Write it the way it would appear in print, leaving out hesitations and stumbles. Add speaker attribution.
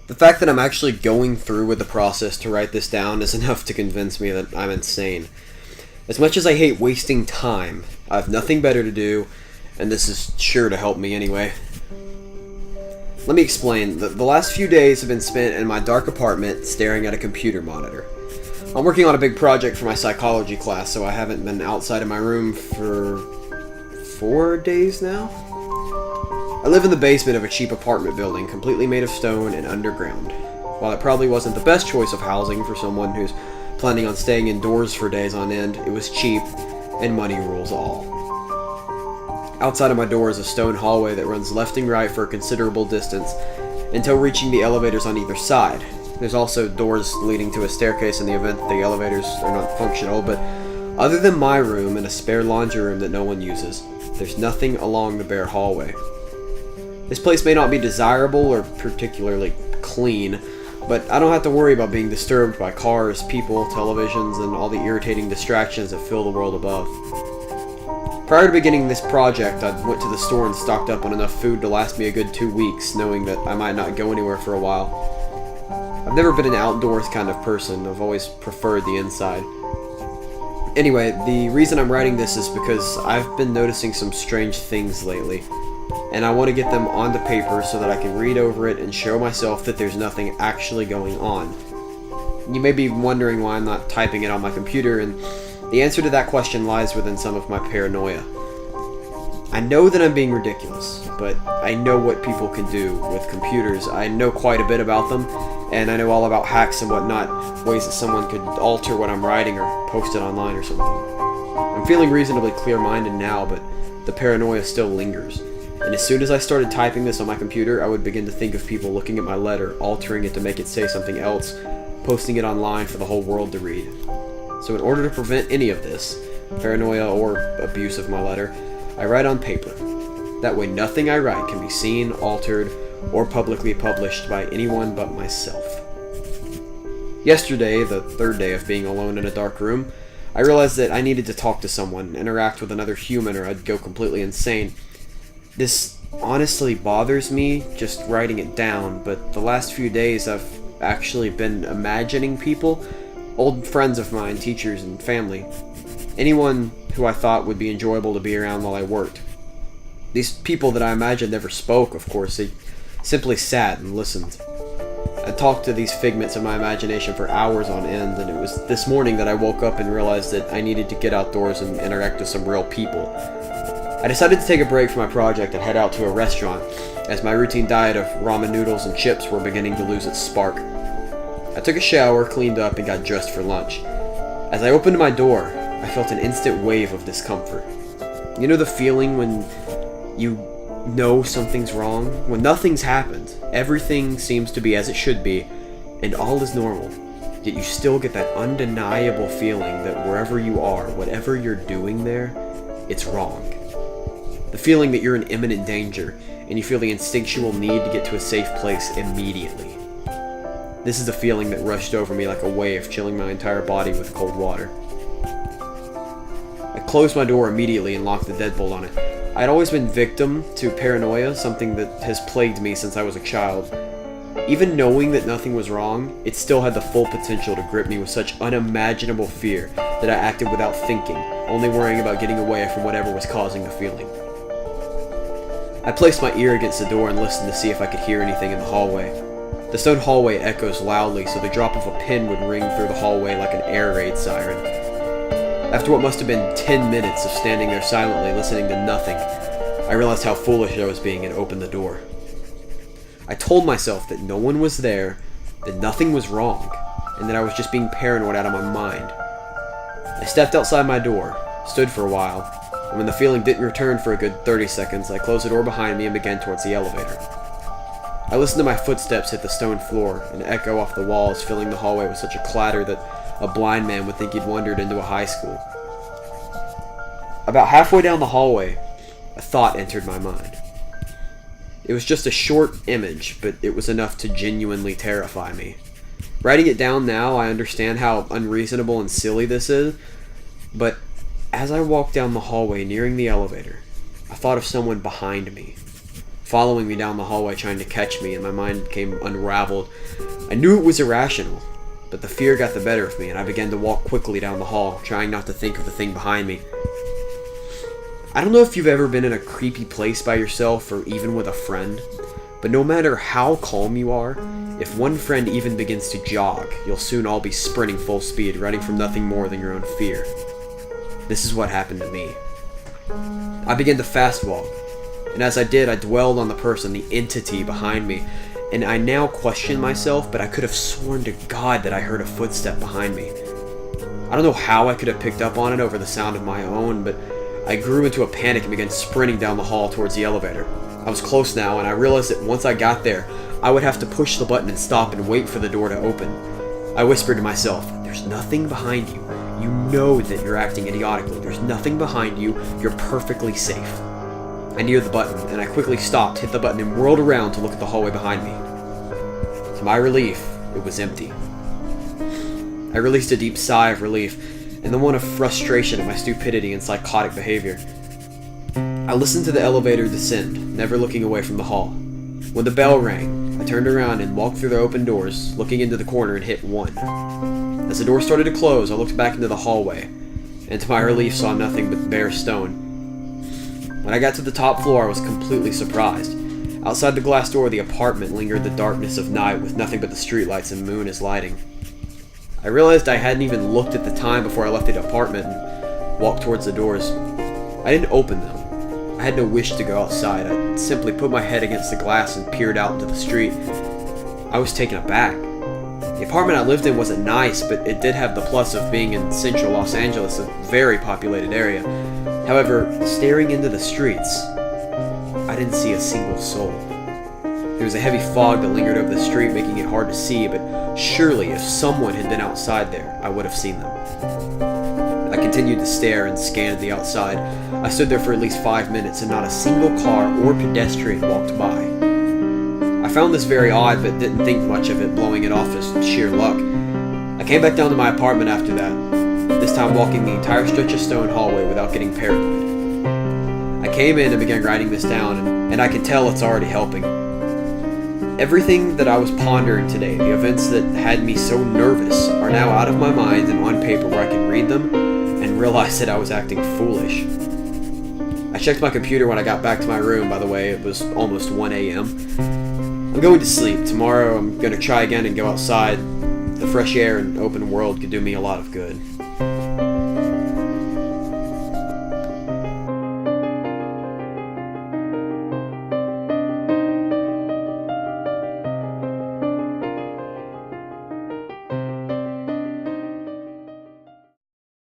Speaker 1: The fact that I'm actually going through with the process to write this down is enough to convince me that I'm insane. As much as I hate wasting time, I have nothing better to do, and this is sure to help me anyway. Let me explain. The last few days have been spent in my dark apartment staring at a computer monitor. I'm working on a big project for my psychology class, so I haven't been outside of my room for 4 days now? I live in the basement of a cheap apartment building, completely made of stone and underground. While it probably wasn't the best choice of housing for someone who's planning on staying indoors for days on end, it was cheap, and money rules all. Outside of my door is a stone hallway that runs left and right for a considerable distance until reaching the elevators on either side. There's also doors leading to a staircase in the event the elevators are not functional, but other than my room and a spare laundry room that no one uses, there's nothing along the bare hallway. This place may not be desirable or particularly clean, but I don't have to worry about being disturbed by cars, people, televisions, and all the irritating distractions that fill the world above. Prior to beginning this project, I went to the store and stocked up on enough food to last me a good 2 weeks, knowing that I might not go anywhere for a while. I've never been an outdoors kind of person. I've always preferred the inside. Anyway, the reason I'm writing this is because I've been noticing some strange things lately, and I want to get them onto paper so that I can read over it and show myself that there's nothing actually going on. You may be wondering why I'm not typing it on my computer, and the answer to that question lies within some of my paranoia. I know that I'm being ridiculous, but I know what people can do with computers. I know quite a bit about them, and I know all about hacks and whatnot, ways that someone could alter what I'm writing or post it online or something. I'm feeling reasonably clear-minded now, but the paranoia still lingers. And as soon as I started typing this on my computer, I would begin to think of people looking at my letter, altering it to make it say something else, posting it online for the whole world to read. So in order to prevent any of this, paranoia or abuse of my letter, I write on paper. That way nothing I write can be seen, altered, or publicly published by anyone but myself. Yesterday, the third day of being alone in a dark room, I realized that I needed to talk to someone, interact with another human, or I'd go completely insane. This honestly bothers me, just writing it down, but the last few days I've actually been imagining people, old friends of mine, teachers, and family. Anyone who I thought would be enjoyable to be around while I worked. These people that I imagined never spoke, of course, they simply sat and listened. I talked to these figments of my imagination for hours on end, and it was this morning that I woke up and realized that I needed to get outdoors and interact with some real people. I decided to take a break from my project and head out to a restaurant, as my routine diet of ramen noodles and chips were beginning to lose its spark. I took a shower, cleaned up, and got dressed for lunch. As I opened my door, I felt an instant wave of discomfort. You know the feeling when you know something's wrong? When nothing's happened, everything seems to be as it should be, and all is normal, yet you still get that undeniable feeling that wherever you are, whatever you're doing there, it's wrong. The feeling that you're in imminent danger, and you feel the instinctual need to get to a safe place immediately. This is a feeling that rushed over me like a wave, chilling my entire body with cold water. I closed my door immediately and locked the deadbolt on it. I had always been victim to paranoia, something that has plagued me since I was a child. Even knowing that nothing was wrong, it still had the full potential to grip me with such unimaginable fear that I acted without thinking, only worrying about getting away from whatever was causing the feeling. I placed my ear against the door and listened to see if I could hear anything in the hallway. The stone hallway echoes loudly, so the drop of a pin would ring through the hallway like an air raid siren. After what must have been 10 minutes of standing there silently listening to nothing, I realized how foolish I was being and opened the door. I told myself that no one was there, that nothing was wrong, and that I was just being paranoid out of my mind. I stepped outside my door, stood for a while, and when the feeling didn't return for a good 30 seconds, I closed the door behind me and began towards the elevator. I listened to my footsteps hit the stone floor, an echo off the walls filling the hallway with such a clatter that a blind man would think he'd wandered into a high school. About halfway down the hallway, a thought entered my mind. It was just a short image, but it was enough to genuinely terrify me. Writing it down now, I understand how unreasonable and silly this is, but as I walked down the hallway nearing the elevator, I thought of someone behind me. following me down the hallway trying to catch me, and my mind became unraveled. I knew it was irrational, but the fear got the better of me, and I began to walk quickly down the hall, trying not to think of the thing behind me. I don't know if you've ever been in a creepy place by yourself or even with a friend, but no matter how calm you are, if one friend even begins to jog, you'll soon all be sprinting full speed, running from nothing more than your own fear. This is what happened to me. I began to fast walk, and as I did, I dwelled on the person, the entity behind me, and I now question myself, but I could have sworn to God that I heard a footstep behind me. I don't know how I could have picked up on it over the sound of my own, but I grew into a panic and began sprinting down the hall towards the elevator. I was close now, and I realized that once I got there, I would have to push the button and stop and wait for the door to open. I whispered to myself, "There's nothing behind you. You know that you're acting idiotically. There's nothing behind you. You're perfectly safe." I neared the button, and I quickly stopped, hit the button, and whirled around to look at the hallway behind me. To my relief, it was empty. I released a deep sigh of relief, and then one of frustration at my stupidity and psychotic behavior. I listened to the elevator descend, never looking away from the hall. When the bell rang, I turned around and walked through the open doors, looking into the corner, and hit 1. As the door started to close, I looked back into the hallway, and to my relief saw nothing but bare stone. When I got to the top floor, I was completely surprised. Outside the glass door of the apartment lingered the darkness of night with nothing but the streetlights and moon as lighting. I realized I hadn't even looked at the time before I left the apartment and walked towards the doors. I didn't open them. I had no wish to go outside. I simply put my head against the glass and peered out into the street. I was taken aback. The apartment I lived in wasn't nice, but it did have the plus of being in central Los Angeles, a very populated area. However, staring into the streets, I didn't see a single soul. There was a heavy fog that lingered over the street, making it hard to see, but surely if someone had been outside there, I would have seen them. I continued to stare and scanned the outside. I stood there for at least 5 minutes, and not a single car or pedestrian walked by. I found this very odd, but didn't think much of it, blowing it off as sheer luck. I came back down to my apartment after that, this time walking the entire stretch of stone hallway without getting paranoid. I came in and began writing this down, and I can tell it's already helping. Everything that I was pondering today, the events that had me so nervous, are now out of my mind and on paper where I can read them and realize that I was acting foolish. I checked my computer when I got back to my room, by the way. It was almost 1 a.m. I'm going to sleep. Tomorrow I'm going to try again and go outside. The fresh air and open world could do me a lot of good.